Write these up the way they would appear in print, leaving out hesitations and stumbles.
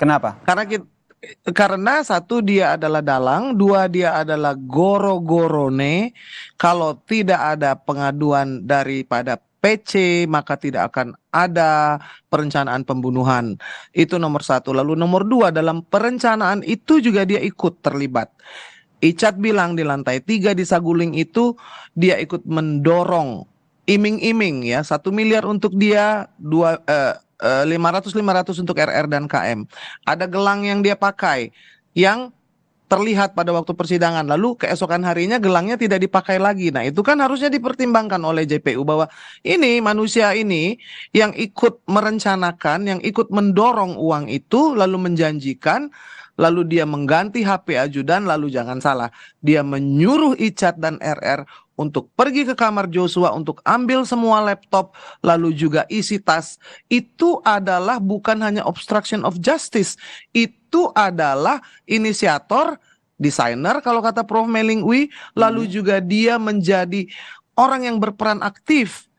Kenapa? Karena satu dia adalah dalang, dua dia adalah goro-gorone. Kalau tidak ada pengaduan daripada PC, maka tidak akan ada perencanaan pembunuhan. Itu nomor satu. Lalu nomor dua, dalam perencanaan itu juga dia ikut terlibat. Icat bilang di lantai 3 di Saguling itu dia ikut mendorong iming-iming ya 1 miliar untuk dia, 500 untuk RR dan KM. Ada gelang yang dia pakai yang terlihat pada waktu persidangan. Lalu keesokan harinya gelangnya tidak dipakai lagi. Nah, itu kan harusnya dipertimbangkan oleh JPU bahwa ini manusia ini yang ikut merencanakan, yang ikut mendorong uang itu, lalu menjanjikan, lalu dia mengganti HP ajudan, lalu jangan salah, dia menyuruh Icat dan RR untuk pergi ke kamar Joshua untuk ambil semua laptop, lalu juga isi tas. Itu adalah bukan hanya obstruction of justice, itu adalah inisiator, desainer kalau kata Prof. Melingwi, lalu juga dia menjadi orang yang berperan aktif,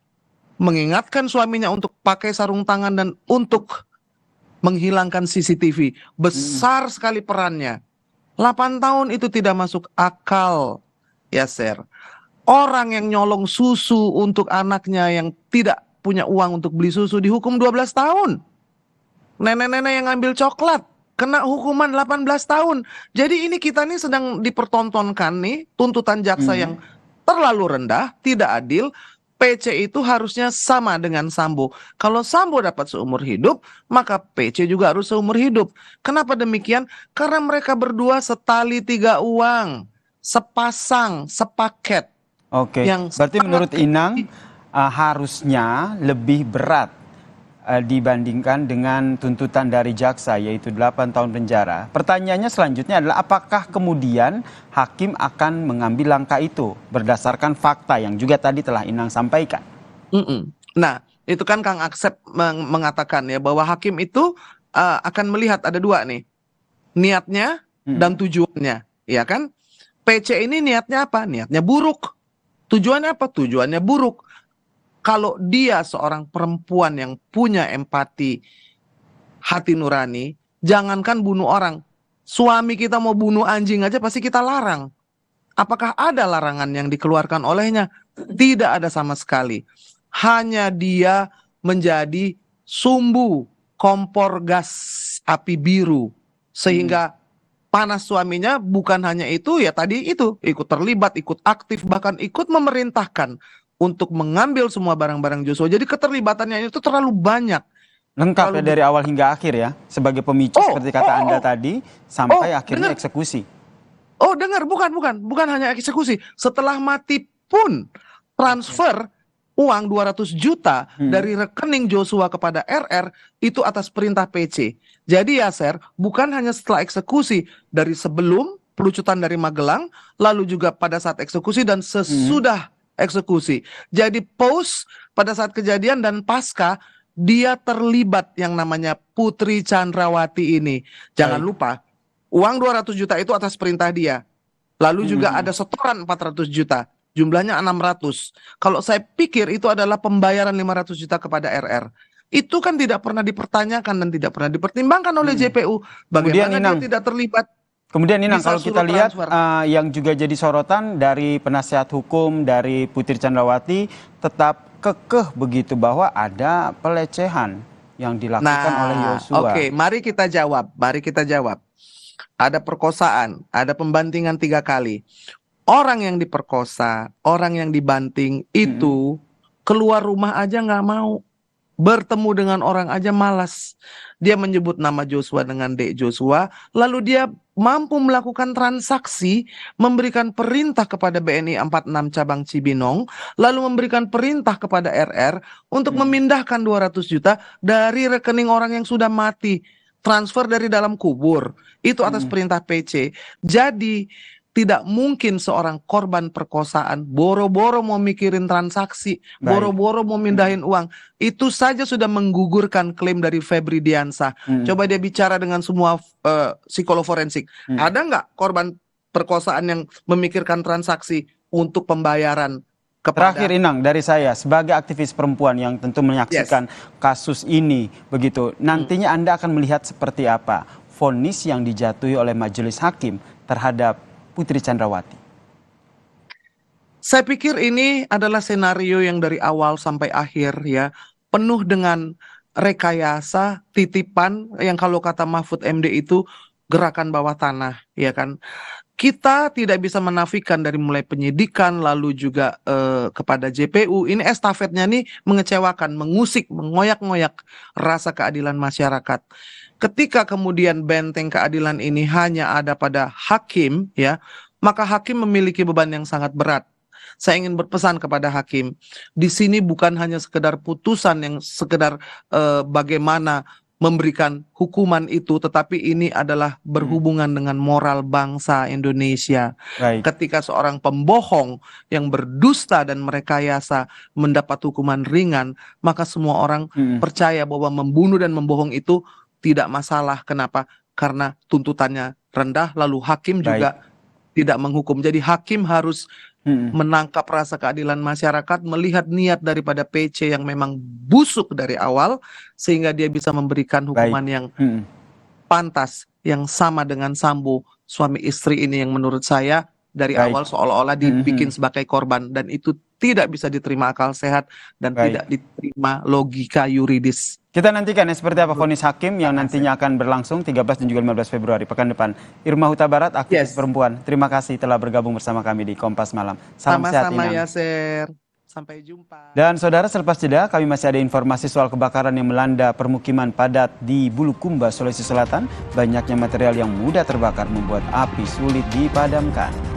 mengingatkan suaminya untuk pakai sarung tangan dan untuk menghilangkan CCTV. Besar sekali perannya. 8 tahun itu tidak masuk akal, ya Ser. Orang yang nyolong susu untuk anaknya yang tidak punya uang untuk beli susu dihukum 12 tahun. Nenek-nenek yang ngambil coklat kena hukuman 18 tahun. Jadi ini kita nih sedang dipertontonkan nih tuntutan jaksa yang terlalu rendah, tidak adil. PC itu harusnya sama dengan Sambo. Kalau Sambo dapat seumur hidup, maka PC juga harus seumur hidup. Kenapa demikian? Karena mereka berdua setali tiga uang, sepasang, sepaket. Oke, berarti menurut Inang harusnya lebih berat dibandingkan dengan tuntutan dari jaksa, yaitu 8 tahun penjara. Pertanyaannya selanjutnya adalah apakah kemudian hakim akan mengambil langkah itu berdasarkan fakta yang juga tadi telah Inang sampaikan? Nah, itu kan Kang Aksep mengatakan ya bahwa hakim itu akan melihat ada dua nih, niatnya dan tujuannya, ya kan? PC ini niatnya apa? Niatnya buruk. Tujuannya apa? Tujuannya buruk. Kalau dia seorang perempuan yang punya empati, hati nurani, jangankan bunuh orang, suami kita mau bunuh anjing aja pasti kita larang. Apakah ada larangan yang dikeluarkan olehnya? Tidak ada sama sekali. Hanya dia menjadi sumbu kompor gas api biru. Sehingga panas suaminya bukan hanya itu, ya tadi itu, ikut terlibat, ikut aktif, bahkan ikut memerintahkan untuk mengambil semua barang-barang Joshua. Jadi keterlibatannya itu terlalu banyak. Lengkap ya dari awal hingga akhir ya, sebagai pemicu seperti kata Anda tadi, sampai akhirnya eksekusi. Oh dengar, bukan hanya eksekusi. Setelah mati pun transfer uang 200 juta dari rekening Joshua kepada RR itu atas perintah PC. Jadi ya Ser, bukan hanya setelah eksekusi, dari sebelum pelucutan dari Magelang, lalu juga pada saat eksekusi dan sesudah eksekusi. Jadi post pada saat kejadian dan pasca dia terlibat yang namanya Putri Chandrawati ini. Jangan lupa uang 200 juta itu atas perintah dia. Lalu juga ada setoran 400 juta. Jumlahnya 600. Kalau saya pikir itu adalah pembayaran 500 juta kepada RR. Itu kan tidak pernah dipertanyakan dan tidak pernah dipertimbangkan oleh JPU. Bagaimana dia tidak terlibat? Kemudian Inang, kalau kita lihat yang juga jadi sorotan dari penasihat hukum dari Putri Chandrawati tetap kekeh begitu bahwa ada pelecehan yang dilakukan oleh Joshua. Oke, mari kita jawab. Ada perkosaan, ada pembantingan 3 kali. Orang yang diperkosa, orang yang dibanting itu keluar rumah aja nggak mau. Bertemu dengan orang aja malas. Dia menyebut nama Joshua dengan Dek Joshua, lalu dia mampu melakukan transaksi, memberikan perintah kepada BNI 46 cabang Cibinong, lalu memberikan perintah kepada RR untuk memindahkan 200 juta dari rekening orang yang sudah mati, transfer dari dalam kubur, itu atas perintah PC. Jadi tidak mungkin seorang korban perkosaan boro-boro mau mikirin transaksi, boro-boro mau mindahin uang. Itu saja sudah menggugurkan klaim dari Febri Diansah. Coba dia bicara dengan semua psikolog forensik. Ada nggak korban perkosaan yang memikirkan transaksi untuk pembayaran kepada Terakhir Inang, dari saya sebagai aktivis perempuan yang tentu menyaksikan kasus ini begitu, nantinya Anda akan melihat seperti apa vonis yang dijatuhi oleh majelis hakim terhadap Putri Chandrawati. Saya pikir ini adalah senario yang dari awal sampai akhir ya penuh dengan rekayasa, titipan yang kalau kata Mahfud MD itu gerakan bawah tanah, ya kan. Kita tidak bisa menafikan dari mulai penyidikan lalu juga kepada JPU, ini estafetnya nih mengecewakan, mengusik, mengoyak-ngoyak rasa keadilan masyarakat. Ketika kemudian benteng keadilan ini hanya ada pada hakim, ya, maka hakim memiliki beban yang sangat berat. Saya ingin berpesan kepada hakim, di sini bukan hanya sekedar putusan yang sekedar bagaimana memberikan hukuman itu, tetapi ini adalah berhubungan dengan moral bangsa Indonesia. Baik. Ketika seorang pembohong yang berdusta dan merekayasa mendapat hukuman ringan, maka semua orang percaya bahwa membunuh dan membohong itu tidak masalah. Kenapa? Karena tuntutannya rendah, lalu hakim juga tidak menghukum. Jadi hakim harus menangkap rasa keadilan masyarakat, melihat niat daripada PC yang memang busuk dari awal, sehingga dia bisa memberikan hukuman yang pantas, yang sama dengan Sambo, suami istri ini yang menurut saya dari awal seolah-olah dibikin sebagai korban, dan itu tidak bisa diterima akal sehat dan tidak diterima logika yuridis. Kita nantikan ya seperti apa vonis hakim yang nantinya akan berlangsung 13 dan juga 15 Februari pekan depan. Irma Huta Barat, aktivis perempuan. Terima kasih telah bergabung bersama kami di Kompas Malam. Salam sehat, Sama-sama Inang. Yaser. Sampai jumpa. Dan saudara, selepas jeda kami masih ada informasi soal kebakaran yang melanda permukiman padat di Bulukumba, Sulawesi Selatan. Banyaknya material yang mudah terbakar membuat api sulit dipadamkan.